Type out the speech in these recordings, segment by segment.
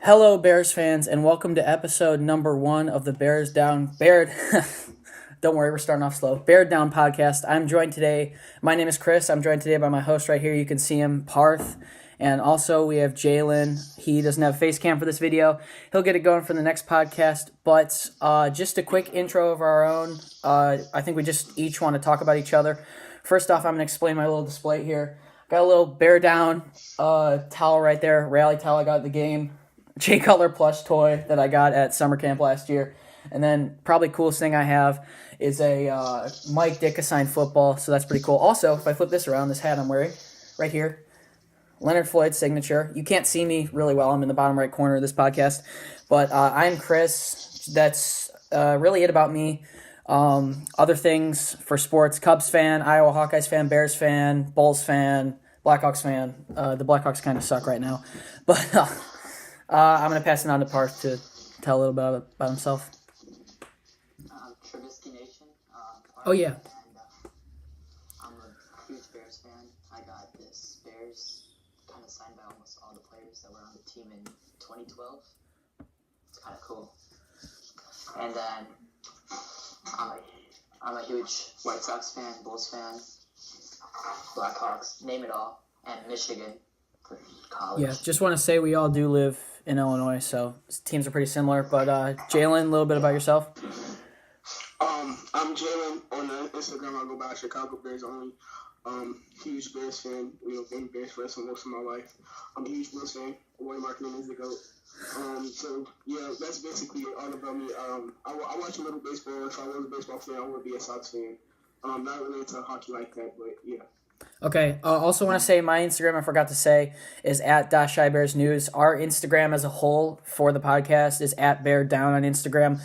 Hello, Bears fans, and welcome to episode number 1 of the Bears Down Bear. Don't worry, we're starting off slow. Bear Down podcast. I'm joined today. My name is Chris. I'm joined today by my host right here. You can see him, Parth, and also we have Jaylen. He doesn't have a face cam for this video. He'll get it going for the next podcast. But just a quick intro of our own. I think we just each want to talk about each other. First off, I'm going to explain my little display here. Got a little Bear Down towel right there, rally towel I got at the game. J Cutler plush toy that I got at summer camp last year. And then probably coolest thing I have is a Mike Dick assigned football, so that's pretty cool. Also, if I flip this around, this hat I'm wearing right here, Leonard Floyd's signature. You can't see me really well. I'm in the bottom right corner of this podcast. But I'm Chris. That's really it about me. Other things for sports, Cubs fan, Iowa Hawkeyes fan, Bears fan, Bulls fan, Blackhawks fan. The Blackhawks kind of suck right now. But I'm going to pass it on to Parth to tell a little bit about himself. Trubisky Nation. Oh, yeah. And, I'm a huge Bears fan. I got this Bears kind of signed by almost all the players that were on the team in 2012. It's kind of cool. And then I'm a huge White Sox fan, Bulls fan, Blackhawks, name it all, and Michigan for college. Yeah, just want to say we all do live in Illinois, so teams are pretty similar. But Jaylen, a little bit about yourself. I'm Jaylen. On Instagram, I go by Chicago Bears only. Huge Bears fan. Been Bears fan for most of my life. I'm a huge Bulls fan. Roy Markkinen is the GOAT. So yeah, that's basically all about me. I watch a little baseball. If I was a baseball fan, I would be a Sox fan. Not really into hockey like that, but yeah. Okay. Also want to say my Instagram, I forgot to say, is at @ShyBearsNews. Our Instagram as a whole for the podcast is @BearDown on Instagram.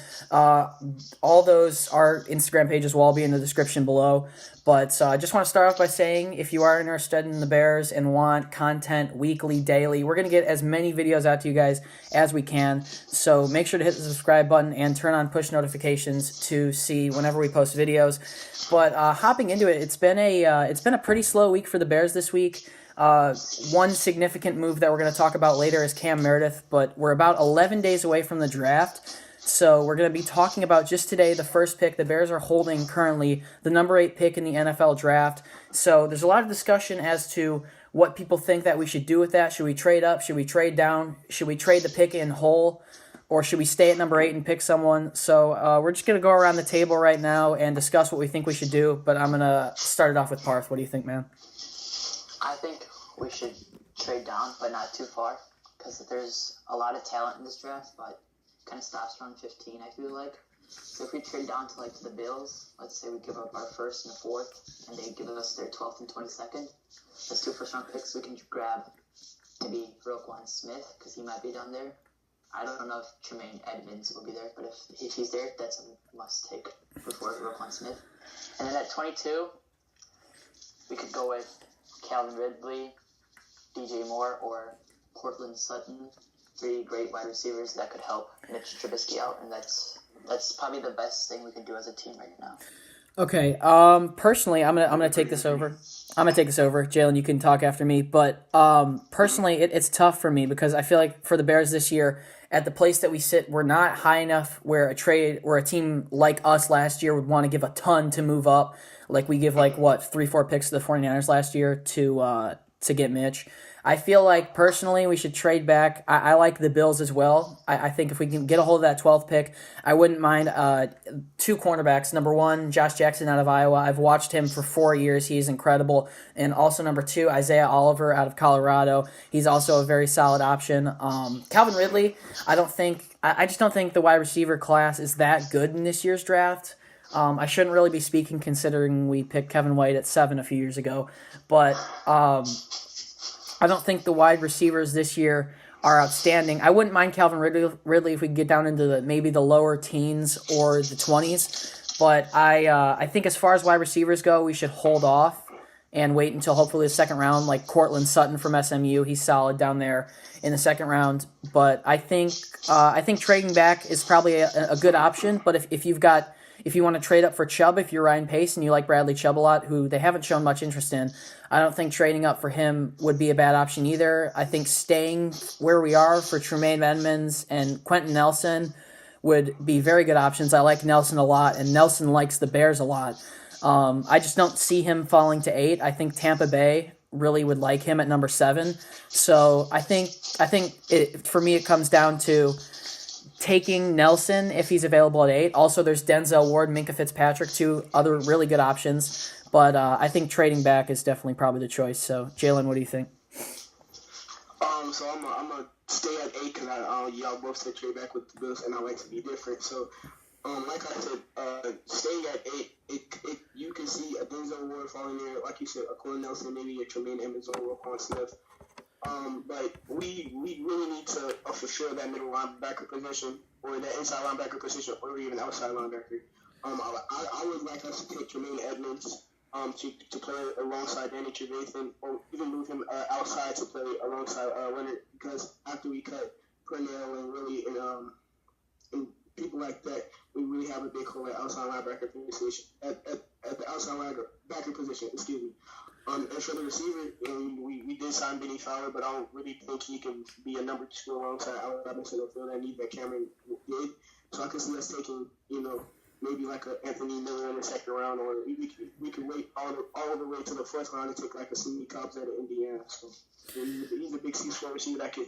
All those, our Instagram pages will all be in the description below. But I just want to start off by saying if you are interested in the Bears and want content weekly, daily, we're going to get as many videos out to you guys as we can. So make sure to hit the subscribe button and turn on push notifications to see whenever we post videos. But hopping into it, it's been a pretty slow week for the Bears this week. One significant move that we're going to talk about later is Cam Meredith, but we're about 11 days away from the draft. So we're going to be talking about just today the first pick. The Bears are holding currently the number 8 pick in the NFL draft. So there's a lot of discussion as to what people think that we should do with that. Should we trade up? Should we trade down? Should we trade the pick in whole? Or should we stay at number 8 and pick someone? So we're just going to go around the table right now and discuss what we think we should do. But I'm going to start it off with Parth. What do you think, man? I think we should trade down, but not too far, because there's a lot of talent in this draft, but kind of stops around 15, I feel like. So if we trade down to the Bills, let's say we give up our first and fourth, and they give us their 12th and 22nd. That's 2 first-round picks. We can grab maybe Roquan Smith, because he might be down there. I don't know if Tremaine Edmonds will be there, but if he's there, that's a must-take before Roquan Smith. And then at 22, we could go with Calvin Ridley, DJ Moore, or Cortland Sutton. 3 great wide receivers that could help Mitch Trubisky out, and that's probably the best thing we can do as a team right now. Okay. Personally, I'm gonna take this over. Jaylen, you can talk after me. But personally, it's tough for me because I feel like for the Bears this year, at the place that we sit, we're not high enough where a team like us last year would want to give a ton to move up. Like we give 3-4 picks to the 49ers last year to get Mitch. I feel like, personally, we should trade back. I like the Bills as well. I think if we can get a hold of that 12th pick, I wouldn't mind 2 cornerbacks. Number 1, Josh Jackson out of Iowa. I've watched him for 4 years. He's incredible. And also number 2, Isaiah Oliver out of Colorado. He's also a very solid option. Calvin Ridley, I just don't think the wide receiver class is that good in this year's draft. I shouldn't really be speaking considering we picked Kevin White at 7 a few years ago. But I don't think the wide receivers this year are outstanding. I wouldn't mind Calvin Ridley if we could get down into maybe the lower teens or the 20s. But I think as far as wide receivers go, we should hold off and wait until hopefully the second round, like Cortland Sutton from SMU. He's solid down there in the second round. But I think trading back is probably a good option. But if you've got if you want to trade up for Chubb, if you're Ryan Pace and you like Bradley Chubb a lot, who they haven't shown much interest in, I don't think trading up for him would be a bad option either. I think staying where we are for Tremaine Edmonds and Quentin Nelson would be very good options. I like Nelson a lot, and Nelson likes the Bears a lot. I just don't see him falling to 8. I think Tampa Bay really would like him at number 7. So I think for me it comes down to taking Nelson if he's available at 8. Also, there's Denzel Ward, Minkah Fitzpatrick, 2 other really good options. But I think trading back is definitely probably the choice. So, Jaylen, what do you think? So I'm gonna stay at 8 because y'all both said trade back with the Bills, and I like to be different. So, like I said, staying at 8, you can see a Denzel Ward falling there, like you said, a Quentin Nelson, maybe a Tremaine Edmonds or Roquan Smith. But we really need to fulfill that middle linebacker position, or that inside linebacker position, or even outside linebacker. I would like us to take Tremaine Edmonds to play alongside Danny Trevathan, or even move him outside to play alongside Leonard, because after we cut Purnell and really and people like that, we really have a big hole at outside linebacker position, at the outside linebacker position. Excuse me. And for the receiver, we did sign Benny Fowler, but I don't really think he can be a number 2 alongside Allen Robinson or fill that need that Cameron did. So I can see us taking, maybe like a Anthony Miller in the second round, or we could wait all the way to the first round and take like a Sidney Cobbs out of Indiana. So he's a big 6'4" receiver that could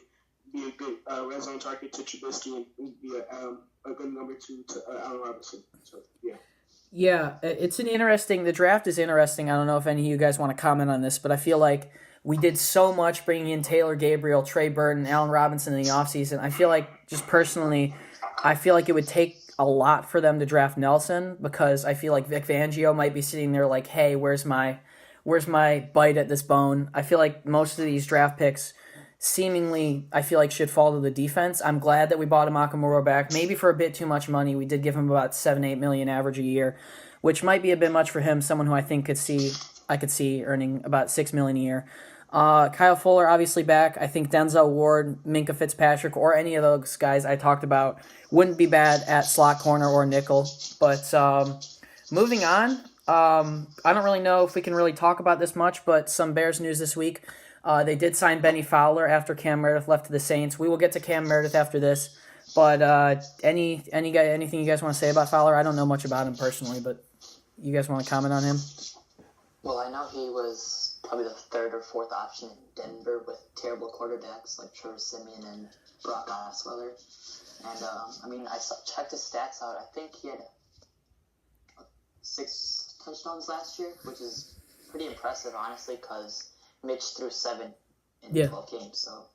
be a good red zone target to Trubisky and be a good number 2 to Allen Robinson. So yeah. Yeah, the draft is interesting. I don't know if any of you guys want to comment on this, but I feel like we did so much bringing in Taylor Gabriel, Trey Burton, Allen Robinson in the offseason. I feel like, just personally, it would take a lot for them to draft Nelson, because I feel like Vic Fangio might be sitting there like, hey, where's my bite at this bone? I feel like most of these draft picks seemingly, I feel like, should fall to the defense. I'm glad that we bought Nakamura back, maybe for a bit too much money. We did give him about $7-8 million average a year, which might be a bit much for him, someone who I think I could see earning about $6 million a year. Kyle Fuller, obviously back. I think Denzel Ward, Minkah Fitzpatrick, or any of those guys I talked about wouldn't be bad at slot corner or nickel. But moving on, I don't really know if we can really talk about this much, but some Bears news this week. They did sign Benny Fowler after Cam Meredith left to the Saints. We will get to Cam Meredith after this. But anything you guys want to say about Fowler? I don't know much about him personally, but you guys want to comment on him? Well, I know he was probably the 3rd or 4th option in Denver with terrible quarterbacks like Trevor Siemian and Brock Osweiler. And, I checked his stats out. I think he had 6 touchdowns last year, which is pretty impressive, honestly, because Mitch threw 7 in 12 games. So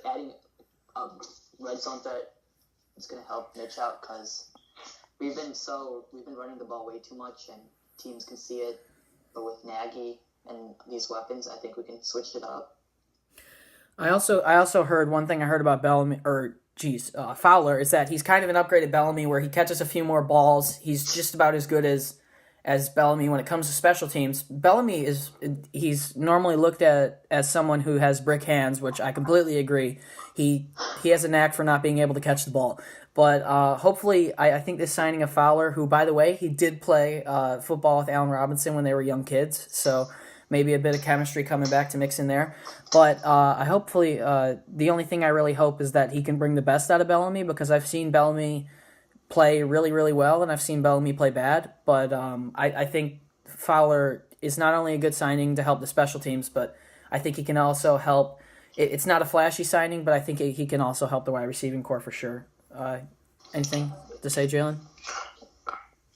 adding a red zone threat is going to help Mitch out, because we've been running the ball way too much, and teams can see it. But with Nagy and these weapons, I think we can switch it up. I also heard one thing I heard about Fowler is that he's kind of an upgraded Bellamy, where he catches a few more balls. He's just about as good as Bellamy when it comes to special teams. Bellamy he's normally looked at as someone who has brick hands, which I completely agree. He has a knack for not being able to catch the ball. But hopefully, I think this signing of Fowler, who, by the way, he did play football with Allen Robinson when they were young kids, so maybe a bit of chemistry coming back to mix in there. But the only thing I really hope is that he can bring the best out of Bellamy, because I've seen Bellamy play really, really well, and I've seen Bellamy play bad. But I think Fowler is not only a good signing to help the special teams, but I think he can also help. It's not a flashy signing, but I think he can also help the wide receiving core for sure. Anything to say, Jaylen?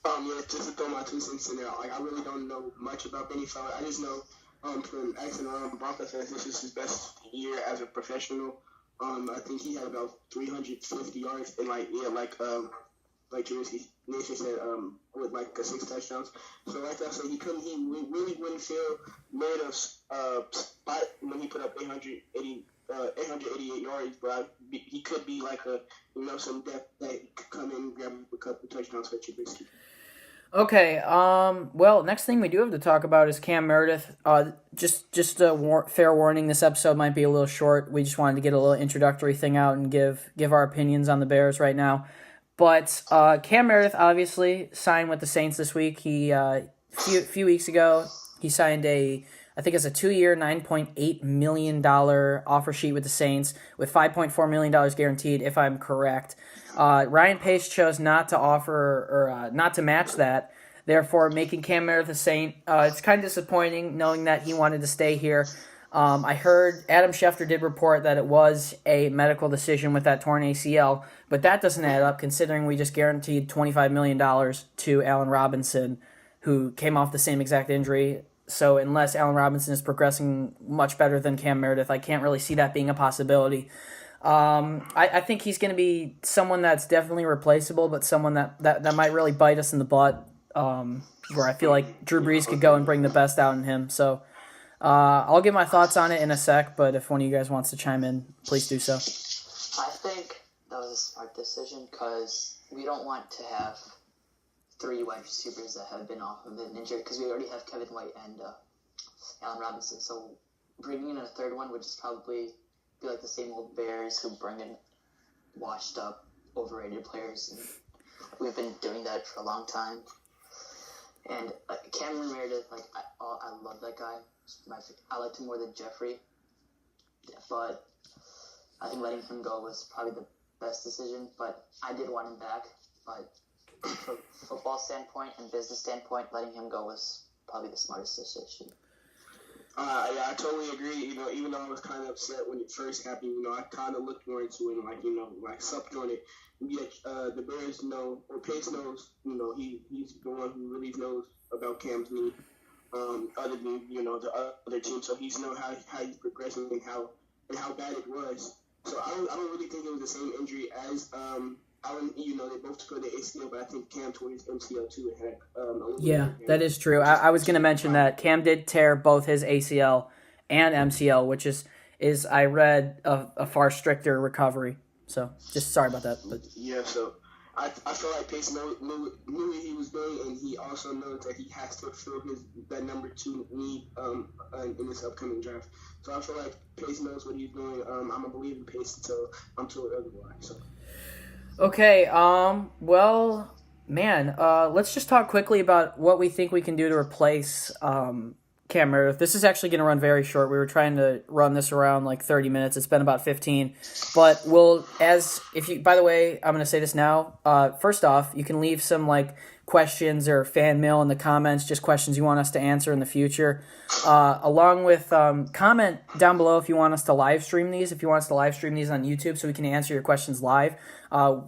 Yeah, just to throw my 2 cents in there. I really don't know much about Benny Fowler. I just know from asking Broncos fans, this is his best year as a professional. I think he had about 350 yards and like Nation said, with like 6 touchdowns. So like I said, he really wouldn't feel made of spot when he put up 888 yards, but he could be like some depth that could come in and grab a couple touchdowns for Trubisky. Okay, well, next thing we do have to talk about is Cam Meredith. Just a fair warning, this episode might be a little short. We just wanted to get a little introductory thing out and give our opinions on the Bears right now. But Cam Meredith obviously signed with the Saints this week. He few weeks ago he signed I think it's a 2-year, $9.8 million offer sheet with the Saints with $5.4 million guaranteed, if I'm correct. Ryan Pace chose not to offer or not to match that, therefore making Cam Meredith a Saint. It's kind of disappointing knowing that he wanted to stay here. I heard Adam Schefter did report that it was a medical decision with that torn ACL, but that doesn't add up considering we just guaranteed $25 million to Allen Robinson, who came off the same exact injury. So unless Allen Robinson is progressing much better than Cam Meredith, I can't really see that being a possibility. I think he's going to be someone that's definitely replaceable, but someone that might really bite us in the butt, where I feel like Drew Brees could go and bring the best out in him. So I'll give my thoughts on it in a sec, but if one of you guys wants to chime in, please do so. I think that was a smart decision because we don't want to have 3 wide receivers that have been off of an injury because we already have Kevin White and Allen Robinson. So bringing in a third one would just probably be like the same old Bears who bring in washed up, overrated players. And we've been doing that for a long time. And Cameron Meredith, I love that guy. I liked him more than Jeffrey. But I think letting him go was probably the best decision. But I did want him back. But from a football standpoint and business standpoint, letting him go was probably the smartest decision. Yeah, I totally agree. Even though I was kind of upset when it first happened, I kind of looked more into it, supped on it. The Bears know, or Pace knows, he's the one who really knows about Cam's knee, other than, the other team. So he's know how he's progressing and how bad it was. So I don't really think it was the same injury as Allen. They both tore the ACL, but I think Cam tore his MCL too. Yeah, that is true. I was going to mention that Cam did tear both his ACL and MCL, which is I read a far stricter recovery. So just sorry about that. But yeah, so I feel like Pace knew what he was doing, and he also knows that he has to fill that number 2 need in this upcoming draft. So I feel like Pace knows what he's doing. I'm gonna believe in Pace until I'm told otherwise. So. Okay, well, man, let's just talk quickly about what we think we can do to replace Cam Meredith. This is actually going to run very short. We were trying to run this around like 30 minutes. It's been about 15. But by the way, I'm going to say this now. First off, you can leave some questions or fan mail in the comments, just questions you want us to answer in the future. Along with comment down below if you want us to live stream these, on YouTube so we can answer your questions live.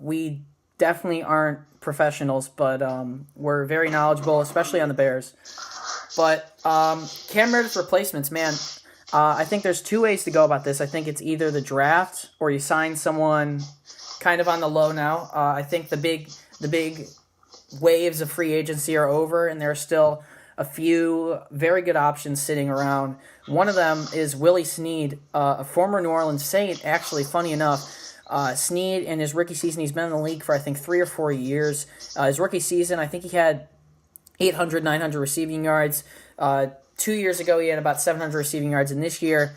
We definitely aren't professionals, but we're very knowledgeable, especially on the Bears. But Cam Meredith replacements, man, I think there's 2 ways to go about this. I think it's either the draft or you sign someone kind of on the low now. I think the big waves of free agency are over, and there are still a few very good options sitting around. One of them is Willie Snead, a former New Orleans Saint. Actually, funny enough, Snead in his rookie season, he's been in the league for I think 3 or 4 years. His rookie season, I think he had 800, 900 receiving yards. 2 years ago, he had about 700 receiving yards, and this year,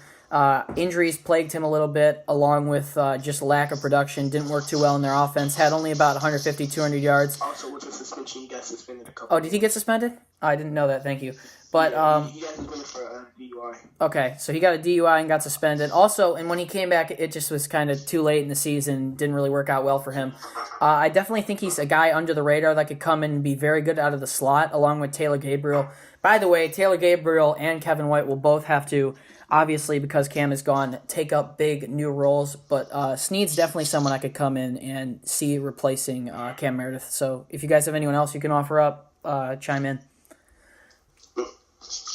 injuries plagued him a little bit, along with just lack of production. Didn't work too well in their offense. Had only about 150, 200 yards. Also, with the suspension, he got suspended a couple. Oh, did he get suspended? I didn't know that. Thank you. But he got suspended for DUI. Okay, so he got a DUI and got suspended. Also, and when he came back, it just was kind of too late in the season. Didn't really work out well for him. I definitely think he's a guy under the radar that could come in and be very good out of the slot, along with Taylor Gabriel. By the way, Taylor Gabriel and Kevin White will both have to, obviously, because Cam is gone, take up big new roles. But Snead's definitely someone I could come in and see replacing Cam Meredith. So if you guys have anyone else you can offer up, chime in.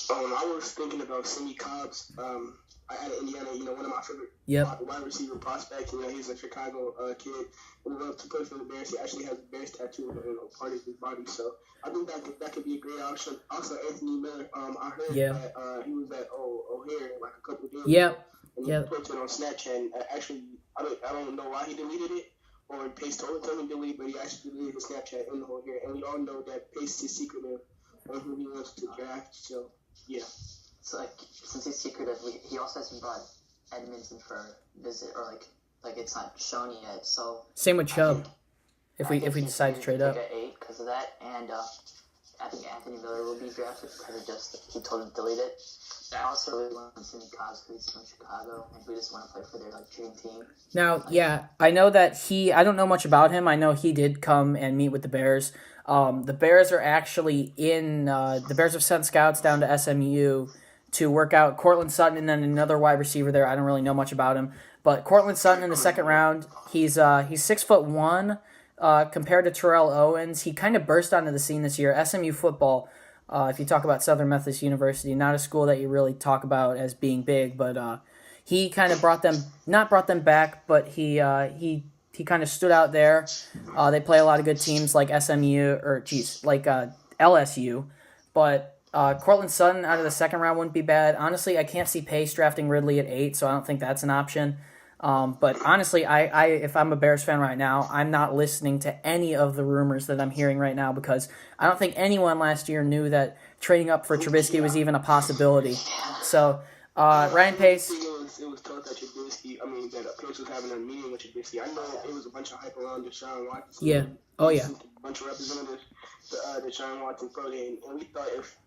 I was thinking about Cindy Cobbs out of Indiana. One of my favorite wide receiver prospects. He's a Chicago kid who loves to play for the Bears. He actually has a Bears tattoo on part of his body. So I think that could be a great option. Also, Anthony Miller. I heard that he was at O'Hare a couple of days ago. And he posted on Snapchat. And actually, I don't know why he deleted it. Or Pace told him to delete, but he actually deleted his Snapchat in O'Hare. And we all know that Pace is secretive on who he wants to draft. So. Yeah. So since he's secretive, he also hasn't brought Edmonton for a visit, or like it's not shown yet. So same with Chubb. if we decide to trade up. At 8 because of that, and I think Anthony Miller will be drafted because he told him to delete it. I also really want Sidney Crosby because he's from Chicago, and we just want to play for their dream team. Now, yeah, I know that I don't know much about him. I know he did come and meet with the Bears. The Bears are actually the Bears have sent scouts down to SMU to work out Cortland Sutton and then another wide receiver there. I don't really know much about him, but Cortland Sutton in the second round, he's 6'1". Compared to Terrell Owens, he kind of burst onto the scene this year. SMU football, if you talk about Southern Methodist University, not a school that you really talk about as being big, but he kind of not brought them back, but he kind of stood out there. They play a lot of good teams like LSU, but Cortland Sutton out of the second round wouldn't be bad. Honestly, I can't see Pace drafting Ridley at 8, so I don't think that's an option. But honestly, I if I'm a Bears fan right now, I'm not listening to any of the rumors that I'm hearing right now because I don't think anyone last year knew that trading up for Trubisky was even a possibility. So, Ryan Pace. It was told that that Pace was having a meeting with Trubisky. I know it was a bunch of hype around Deshaun Watson. Yeah. Oh, yeah. A bunch of representatives to Deshaun Watson pro day, and we thought if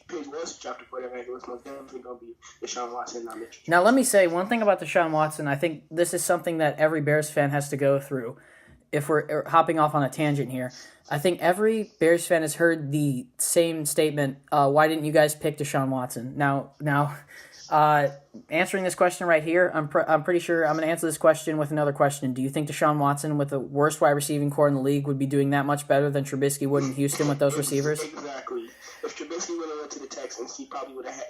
Pace was drafted for that, it was most definitely going to be Deshaun Watson, not Mitch. Now, let me say one thing about Deshaun Watson. I think this is something that every Bears fan has to go through. If we're hopping off on a tangent here, I think every Bears fan has heard the same statement, why didn't you guys pick Deshaun Watson? Now, answering this question right here, I'm pretty sure I'm going to answer this question with another question. Do you think Deshaun Watson, with the worst wide receiving core in the league, would be doing that much better than Trubisky would in Houston with those receivers? Exactly. If Trubisky would have went to the Texans, he probably would have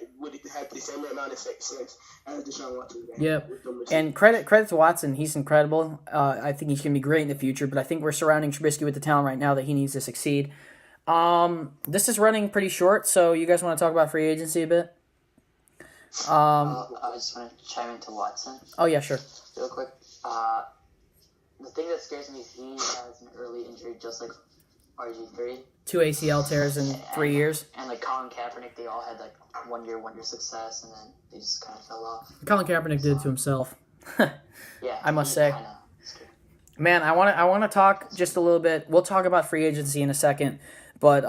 had the same amount of success as Deshaun Watson. Yep. And credit to Watson. He's incredible. I think he's going to be great in the future, but I think we're surrounding Trubisky with the talent right now that he needs to succeed. This is running pretty short, so you guys want to talk about free agency a bit? I just want to chime into Watson. Oh, yeah, sure. Real quick. The thing that scares me is he has an early injury just like RG3. 2 ACL tears in 3 years. And Colin Kaepernick, they all had 1 year success, and then they just kind of fell off. Colin Kaepernick did it to himself. Yeah, I must say. Man, I want to talk just a little bit. We'll talk about free agency in a second, but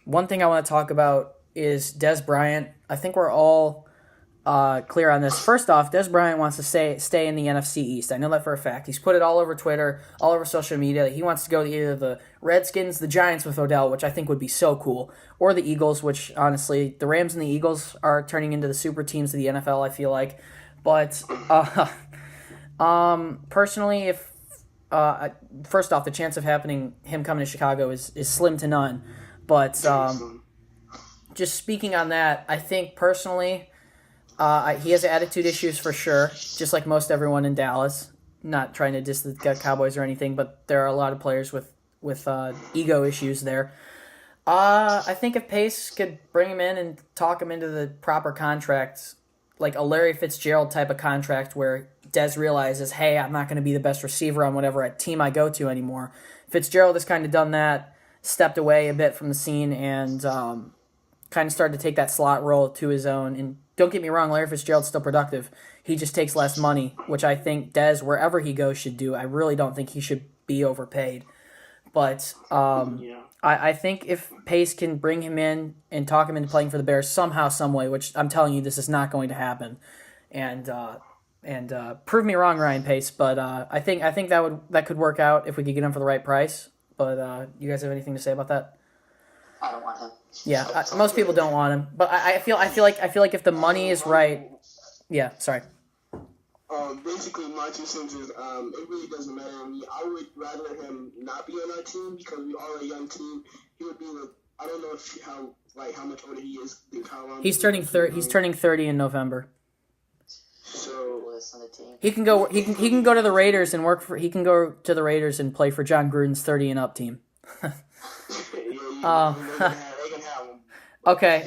one thing I want to talk about is Dez Bryant. I think we're all clear on this. First off, Dez Bryant wants to stay in the NFC East. I know that for a fact. He's put it all over Twitter, all over social media, that he wants to go to either the Redskins, the Giants with Odell, which I think would be so cool, or the Eagles, which honestly, the Rams and the Eagles are turning into the super teams of the NFL, I feel like. But personally, if first off, the chance of him coming to Chicago is slim to none. But just speaking on that, I think personally, he has attitude issues for sure, just like most everyone in Dallas. Not trying to diss the Cowboys or anything, but there are a lot of players with ego issues there. I think if Pace could bring him in and talk him into the proper contract, like a Larry Fitzgerald type of contract where Dez realizes, hey, I'm not going to be the best receiver on whatever team I go to anymore. Fitzgerald has kind of done that, stepped away a bit from the scene, and kind of started to take that slot role to his own. And don't get me wrong, Larry Fitzgerald's still productive. He just takes less money, which I think Dez, wherever he goes, should do. I really don't think he should be overpaid. But I think if Pace can bring him in and talk him into playing for the Bears somehow, some way, which I'm telling you, this is not going to happen, and prove me wrong, Ryan Pace, but I think that could work out if we could get him for the right price. But you guys have anything to say about that? I don't want him. Yeah, most people don't want him, but I feel like if the money is right, yeah. Sorry. Basically, my 2 cents is it really doesn't matter to me. I would rather him not be on our team because we are a young team. He would be I don't know how much older he is than Kyle. He's turning 30. He's turning 30 in November. So he can go. He can go to the Raiders and work for. He can go to the Raiders and play for John Gruden's 30 and up team. Okay.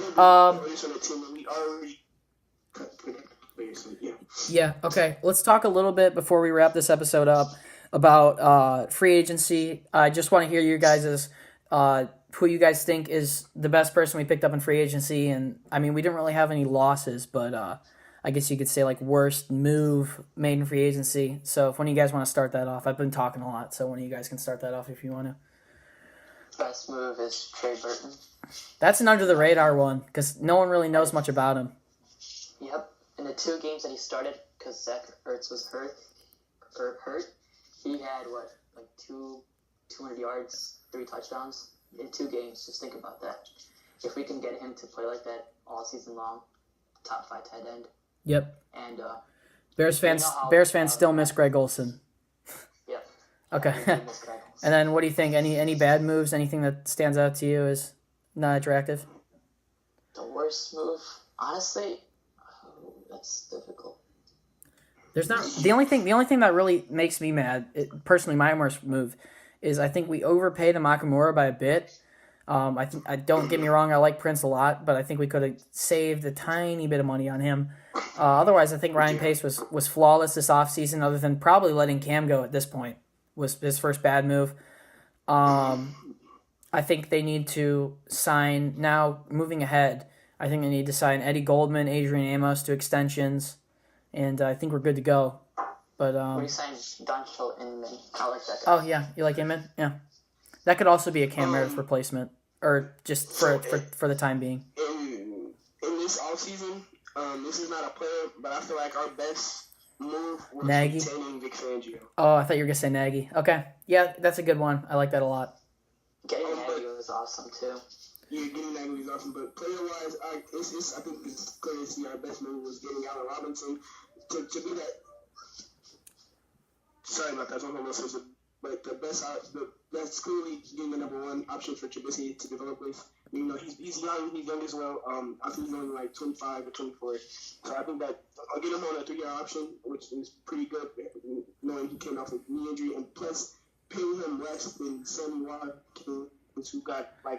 Yeah, okay. Let's talk a little bit before we wrap this episode up about free agency. I just want to hear you guys' who you guys think is the best person we picked up in free agency. And, I mean, we didn't really have any losses, but I guess you could say, like, worst move made in free agency. So if one of you guys want to start that off, I've been talking a lot, so one of you guys can start that off if you want to. Best move is Trey Burton. That's an under the radar one because no one really knows much about him. Yep. In the 2 games that he started, because Zach Ertz was hurt, he had, 200 yards, 3 touchdowns in 2 games. Just think about that. If we can get him to play like that all season long, top 5 tight end. Yep. And Bears fans still miss Greg Olsen. Yep. Okay. And then what do you think? Any bad moves? Anything that stands out to you as not attractive? The worst move? Honestly, that's difficult. There's not the only thing that really makes me mad. Personally, my worst move is I think we overpaid Nakamura by a bit. I don't get me wrong, I like Prince a lot, but I think we could have saved a tiny bit of money on him. Otherwise, I think Ryan Pace was flawless this offseason, other than probably letting Cam go at this point was his first bad move. I think they need to sign now. Moving ahead, I think they need to sign Eddie Goldman, Adrian Amos to extensions, and I think we're good to go. But we signed Donchel Inman. I like that guy. Oh yeah, you like Inman? Yeah, that could also be a Cam Meredith replacement, or just for the time being. In this offseason, this is not a player, but I feel like our best move was retaining Vic Fangio. Oh, I thought you were gonna say Nagy. Okay, yeah, that's a good one. I like that a lot. Getting Nagy was awesome too. Yeah, getting Nagy was awesome, but player-wise, I think it's clear to see our best move was getting Allen Robinson to be that. Sorry about that, I don't know what else, but that's clearly getting the number 1 option for Trubisky to develop with. You know, he's young as well. I think he's only like 25 or 24. So I think that I'll get him on a 3-year option, which is pretty good, knowing he came off a knee injury, and plus paying him less than Sammy Watkins, who got I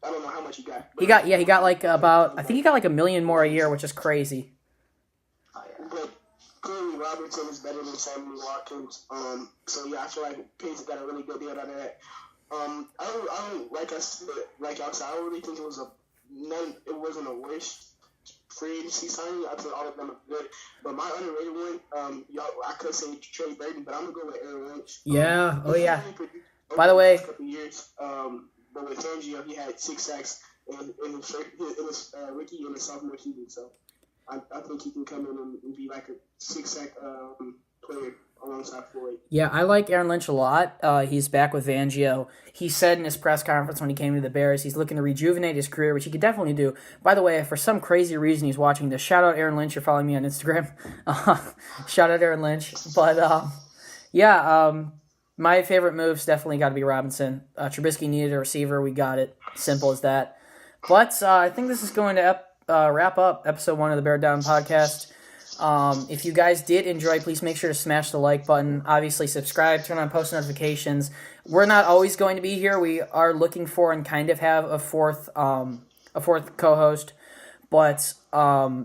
don't know how much he got. He got I think he got $1 million more a year, which is crazy. But clearly Robertson is better than Sammy Watkins. So yeah, I feel like Pace got a really good deal out of that. I don't like I said, like outside. I don't really think it wasn't a worst free agency signing. I think all of them are good. But my underrated one, I could say Trey Burton, but I'm gonna go with Aaron Lynch. Yeah. Yeah. By the way, couple years, but with Fangio, he had 6 sacks in his rookie and his sophomore season. So I think he can come in and be like a 6-sack player alongside Floyd. Yeah, I like Aaron Lynch a lot. He's back with Fangio. He said in his press conference when he came to the Bears, he's looking to rejuvenate his career, which he could definitely do. By the way, for some crazy reason he's watching this, shout out Aaron Lynch. You're following me on Instagram. Shout out Aaron Lynch. But my favorite move's definitely got to be Robinson. Trubisky needed a receiver. We got it. Simple as that. But I think this is going to wrap up episode 1 of the Bear Down podcast. If you guys did enjoy, please make sure to smash the like button. Obviously, subscribe, turn on post notifications. We're not always going to be here. We are looking for and kind of have a fourth co-host, but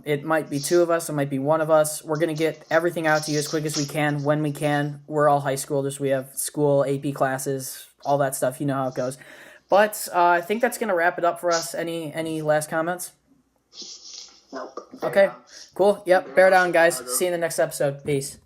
it might be 2 of us. It might be 1 of us. We're going to get everything out to you as quick as we can, when we can. We're all high schoolers. We have school, AP classes, all that stuff. You know how it goes. But I think that's going to wrap it up for us. Any last comments? Nope. Okay, cool. Yep, bear down, guys. See you in the next episode. Peace.